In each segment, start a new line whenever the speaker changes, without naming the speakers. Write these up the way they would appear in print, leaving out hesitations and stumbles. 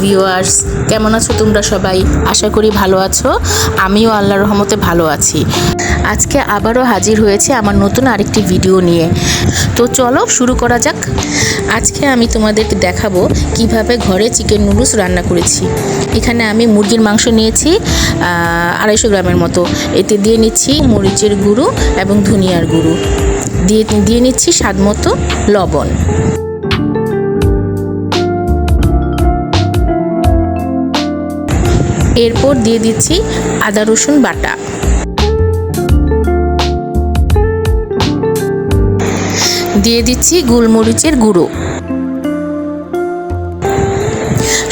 Viewers, কেমন আছো তোমরা সবাই? আশা করি ভালো আছো। আমিও আল্লাহর রহমতে ভালো আছি। আজকে আবারও হাজির হয়েছে আমার নতুন আরেকটি ভিডিও নিয়ে। তো চলো শুরু করা যাক। আজকে আমি তোমাদেরকে দেখাবো কিভাবে ঘরে চিকেন নুডলস রান্না করেছি। এখানে আমি মুরগির মাংস নিয়েছি 250 গ্রামের মতো। এতে দিয়ে নিচ্ছি মরিচের গুঁড়ো এবং ধনিয়ার গুঁড়ো, দিয়ে নিচ্ছি স্বাদ মতো লবণ। এরপর দিয়ে দিচ্ছি আদা রসুন বাটা, দিয়ে দিচ্ছি গোলমরিচের গুঁড়ো।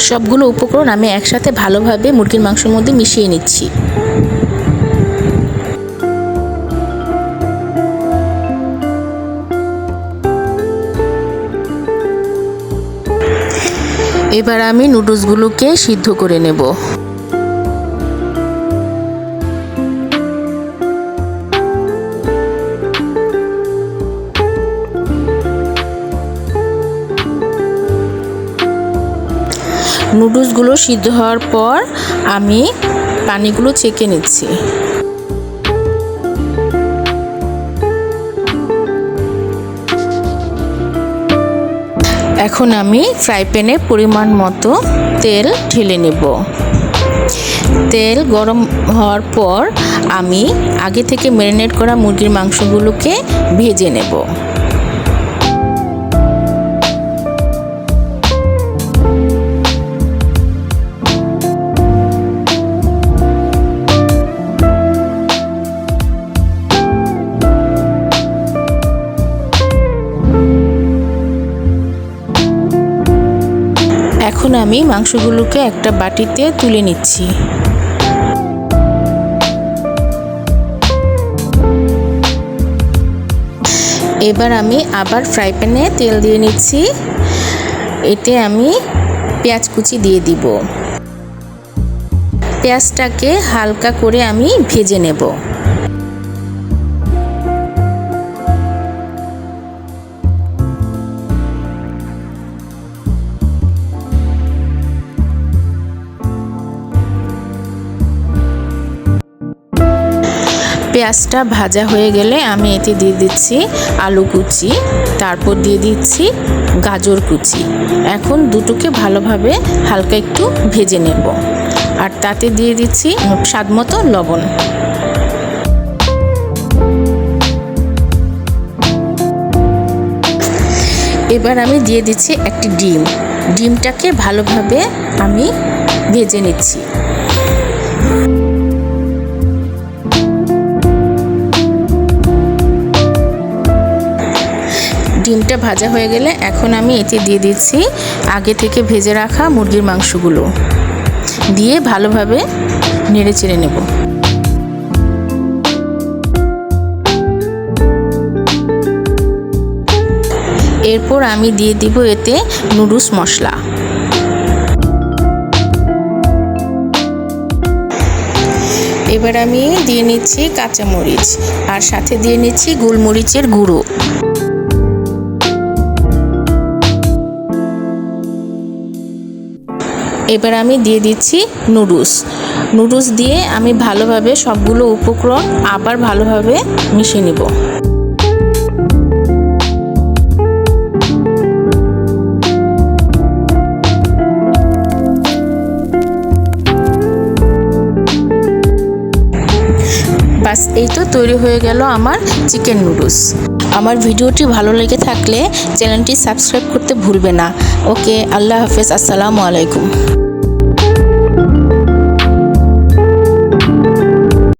সবগুলো উপকরণ আমি একসাথে ভালোভাবে মুরগির মাংসের মধ্যে মিশিয়ে নিচ্ছি। এবার আমি নুডলসগুলোকে সিদ্ধ করে নেব। নুডলসগুলো সিদ্ধ হওয়ার পর আমি পানিগুলো ছেঁকে নিচ্ছি। এখন আমি ফ্রাই প্যানে পরিমাণ মতো তেল ঢেলে নেব। তেল গরম হওয়ার পর আমি আগে থেকে ম্যারিনেট করা মুরগির মাংসগুলোকে ভেজে নেব। এখন আমি মাংসগুলোকে একটা বাটিতে তুলে নিচ্ছি। এবার আমি আবার ফ্রাই প্যানে তেল দিয়ে নিচ্ছি। এতে আমি পেঁয়াজ কুচি দিয়ে দিব। পেঁয়াজটাকে হালকা করে আমি ভেজে নেব। পেঁয়াজটা ভাজা হয়ে গেলে আমি এতে দিয়ে দিচ্ছি আলু কুচি, তারপর দিয়ে দিচ্ছি গাজর কুচি। এখন দুটোকে ভালোভাবে হালকা একটু ভেজে নেব, আর তাতে দিয়ে দিচ্ছি স্বাদ মতো লবণ। এবার আমি দিয়ে দিচ্ছি একটি ডিম। ডিমটাকে ভালোভাবে আমি ভেজে নিচ্ছি। ডিমটা ভাজা হয়ে গেলে এখন আমি এতে দিয়ে দিচ্ছি আগে থেকে ভেজে রাখা মুরগির মাংসগুলো, দিয়ে ভালোভাবে নেড়ে চেড়ে নেব। এরপর আমি দিয়ে দিব এতে নুডলস মশলা। এবার আমি দিয়ে নিচ্ছি কাঁচামরিচ, আর সাথে দিয়ে নিচ্ছি গোলমরিচের গুঁড়ো। এবার আমি দিয়ে দিচ্ছি নুডলস দিয়ে আমি ভালোভাবে সবগুলো উপকরণ আবার ভালোভাবে মিশিয়ে নিব। বাস, এই তো তৈরি হয়ে গেল আমার চিকেন নুডলস। আমার ভিডিওটি ভালো লেগে থাকলে চ্যানেলটি সাবস্ক্রাইব করতে ভুলবে না। ওকে, আল্লাহ হাফেজ, আসসালামু আলাইকুম।